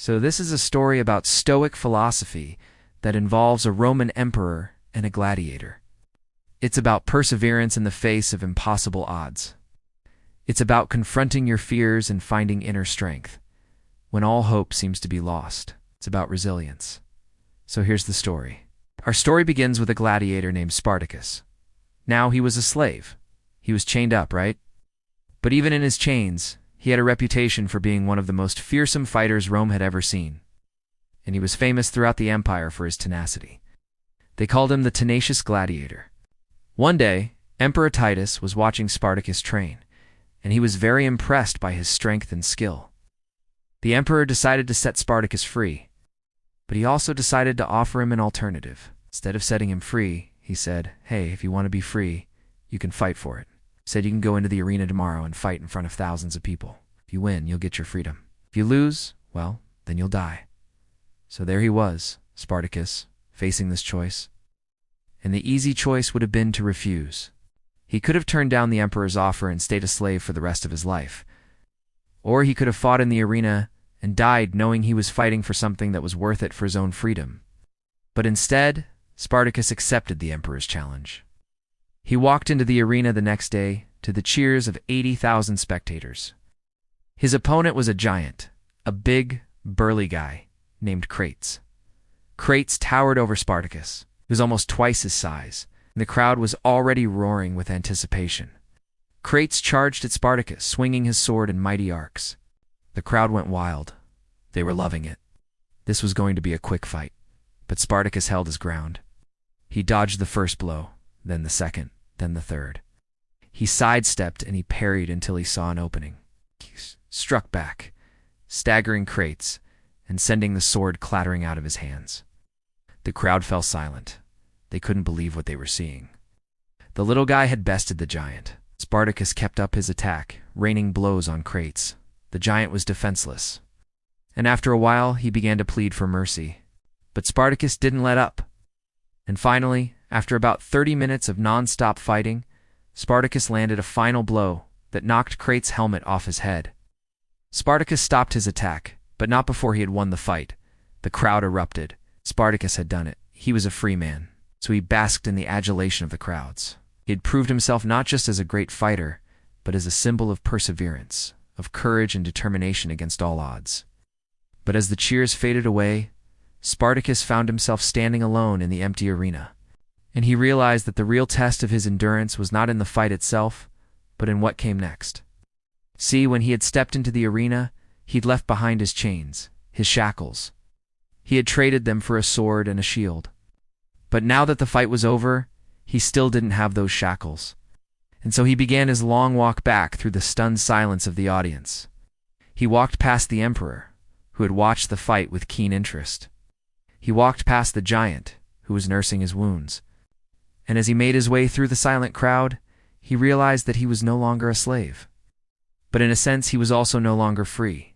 So this is a story about Stoic philosophy that involves a Roman emperor and a gladiator. It's about perseverance in the face of impossible odds. It's about confronting your fears and finding inner strength when all hope seems to be lost. It's about resilience. So here's the story. Our story begins with a gladiator named Spartacus. Now he was a slave. He was chained up, right? But even in his chains, he had a reputation for being one of the most fearsome fighters Rome had ever seen. And he was famous throughout the empire for his tenacity. They called him the tenacious gladiator. One day, Emperor Titus was watching Spartacus train, and he was very impressed by his strength and skill. The emperor decided to set Spartacus free, but he also decided to offer him an alternative. Instead of setting him free, he said, "Hey, if you want to be free, you can fight for it." He said you can go into the arena tomorrow and fight in front of thousands of people. If you win, you'll get your freedom. If you lose, well, then you'll die. So there he was, Spartacus, facing this choice. And the easy choice would have been to refuse. He could have turned down the emperor's offer and stayed a slave for the rest of his life. Or he could have fought in the arena and died knowing he was fighting for something that was worth it for his own freedom. But instead, Spartacus accepted the emperor's challenge. He walked into the arena the next day to the cheers of 80,000 spectators. His opponent was a giant, a big, burly guy named Crates. Crates towered over Spartacus. He was almost twice his size, and the crowd was already roaring with anticipation. Crates charged at Spartacus, swinging his sword in mighty arcs. The crowd went wild. They were loving it. This was going to be a quick fight, but Spartacus held his ground. He dodged the first blow, then the second, then the third. He sidestepped and he parried until he saw an opening. He struck back, staggering Crates and sending the sword clattering out of his hands. The crowd fell silent. They couldn't believe what they were seeing. The little guy had bested the giant. Spartacus kept up his attack, raining blows on Crates. The giant was defenseless. And after a while, he began to plead for mercy. But Spartacus didn't let up. And finally, after about 30 minutes of non-stop fighting, Spartacus landed a final blow that knocked Crates' helmet off his head. Spartacus stopped his attack, but not before he had won the fight. The crowd erupted. Spartacus had done it. He was a free man, so he basked in the adulation of the crowds. He had proved himself not just as a great fighter, but as a symbol of perseverance, of courage and determination against all odds. But as the cheers faded away, Spartacus found himself standing alone in the empty arena. And he realized that the real test of his endurance was not in the fight itself, but in what came next. See, when he had stepped into the arena, he'd left behind his chains, his shackles. He had traded them for a sword and a shield. But now that the fight was over, he still didn't have those shackles. And so he began his long walk back through the stunned silence of the audience. He walked past the emperor, who had watched the fight with keen interest. He walked past the giant, who was nursing his wounds. And as he made his way through the silent crowd, he realized that he was no longer a slave. But in a sense, he was also no longer free.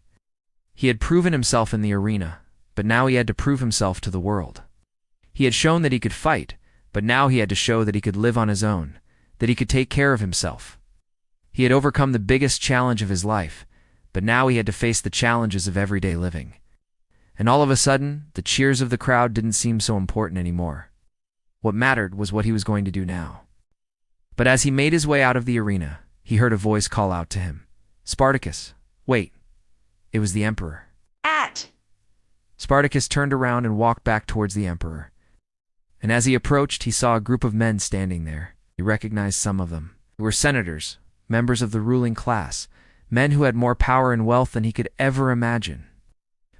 He had proven himself in the arena, but now he had to prove himself to the world. He had shown that he could fight, but now he had to show that he could live on his own, that he could take care of himself. He had overcome the biggest challenge of his life, but now he had to face the challenges of everyday living. And all of a sudden, the cheers of the crowd didn't seem so important anymore. What mattered was what he was going to do now. But as he made his way out of the arena, he heard a voice call out to him, "Spartacus, wait." It was the emperor. Spartacus turned around and walked back towards the emperor. And as he approached, he saw a group of men standing there. He recognized some of them. They were senators, members of the ruling class, men who had more power and wealth than he could ever imagine.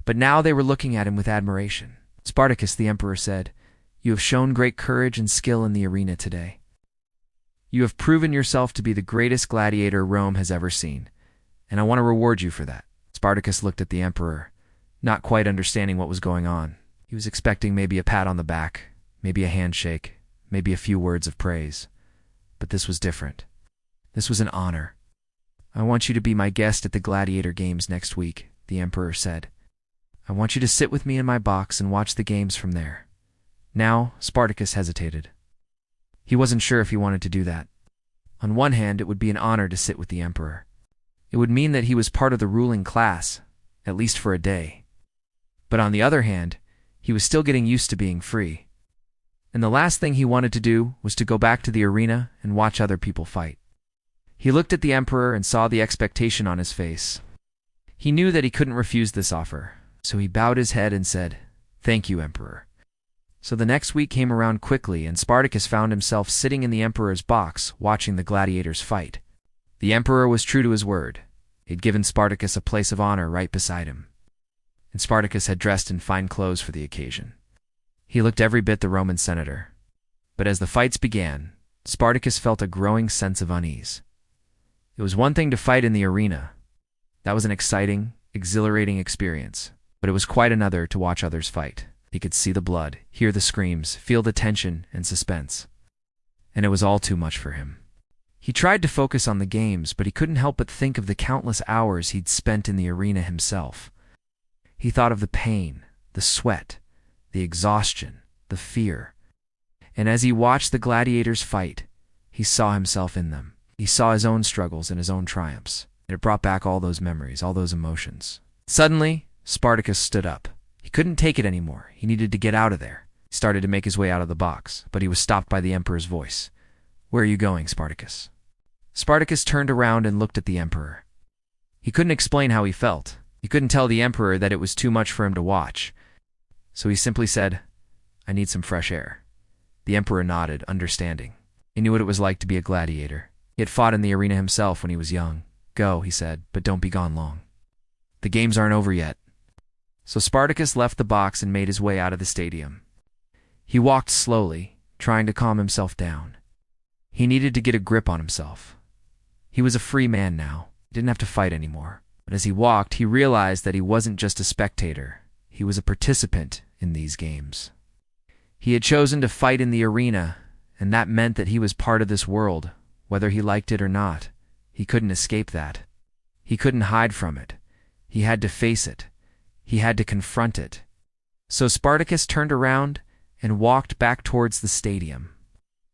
But now they were looking at him with admiration. "Spartacus," the emperor said, "you have shown great courage and skill in the arena today. You have proven yourself to be the greatest gladiator Rome has ever seen, and I want to reward you for that." Spartacus looked at the emperor, not quite understanding what was going on. He was expecting maybe a pat on the back, maybe a handshake, maybe a few words of praise. But this was different. This was an honor. "I want you to be my guest at the gladiator games next week," the emperor said. "I want you to sit with me in my box and watch the games from there." Now, Spartacus hesitated. He wasn't sure if he wanted to do that. On one hand, it would be an honor to sit with the emperor. It would mean that he was part of the ruling class, at least for a day. But on the other hand, he was still getting used to being free. And the last thing he wanted to do was to go back to the arena and watch other people fight. He looked at the emperor and saw the expectation on his face. He knew that he couldn't refuse this offer, so he bowed his head and said, "Thank you, Emperor." So the next week came around quickly, and Spartacus found himself sitting in the emperor's box, watching the gladiators fight. The emperor was true to his word. He'd given Spartacus a place of honor right beside him. And Spartacus had dressed in fine clothes for the occasion. He looked every bit the Roman senator. But as the fights began, Spartacus felt a growing sense of unease. It was one thing to fight in the arena. That was an exciting, exhilarating experience. But it was quite another to watch others fight. He could see the blood, hear the screams, feel the tension and suspense. And it was all too much for him. He tried to focus on the games, but he couldn't help but think of the countless hours he'd spent in the arena himself. He thought of the pain, the sweat, the exhaustion, the fear. And as he watched the gladiators fight, he saw himself in them. He saw his own struggles and his own triumphs. And it brought back all those memories, all those emotions. Suddenly, Spartacus stood up. He couldn't take it anymore. He needed to get out of there. He started to make his way out of the box, but he was stopped by the emperor's voice. "Where are you going, Spartacus?" Spartacus turned around and looked at the emperor. He couldn't explain how he felt. He couldn't tell the emperor that it was too much for him to watch. So he simply said, "I need some fresh air." The emperor nodded, understanding. He knew what it was like to be a gladiator. He had fought in the arena himself when he was young. "Go," he said, "but don't be gone long. The games aren't over yet." So Spartacus left the box and made his way out of the stadium. He walked slowly, trying to calm himself down. He needed to get a grip on himself. He was a free man now. He didn't have to fight anymore. But as he walked, he realized that he wasn't just a spectator. He was a participant in these games. He had chosen to fight in the arena, and that meant that he was part of this world, whether he liked it or not. He couldn't escape that. He couldn't hide from it. He had to face it. He had to confront it. So Spartacus turned around and walked back towards the stadium.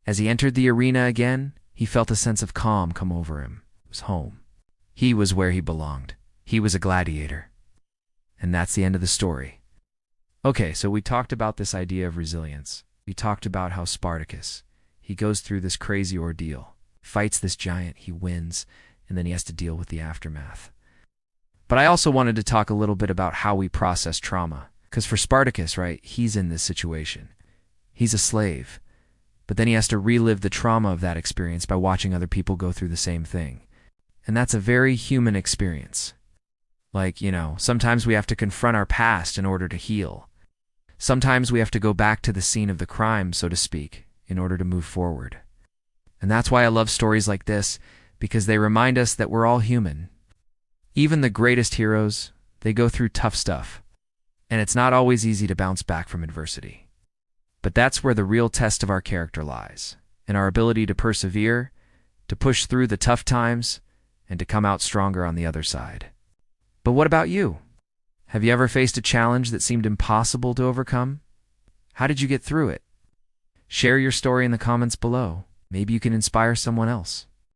As he entered the arena again, he felt a sense of calm come over him. It was home. He was where he belonged. He was a gladiator. And that's the end of the story. Okay, so we talked about this idea of resilience. We talked about how Spartacus, he goes through this crazy ordeal, fights this giant, he wins, and then he has to deal with the aftermath. But I also wanted to talk a little bit about how we process trauma. Because for Spartacus, right, he's in this situation. He's a slave. But then he has to relive the trauma of that experience by watching other people go through the same thing. And that's a very human experience. Like, sometimes we have to confront our past in order to heal. Sometimes we have to go back to the scene of the crime, so to speak, in order to move forward. And that's why I love stories like this, because they remind us that we're all human. Even the greatest heroes, they go through tough stuff. And it's not always easy to bounce back from adversity. But that's where the real test of our character lies, in our ability to persevere, to push through the tough times, and to come out stronger on the other side. But what about you? Have you ever faced a challenge that seemed impossible to overcome? How did you get through it? Share your story in the comments below. Maybe you can inspire someone else.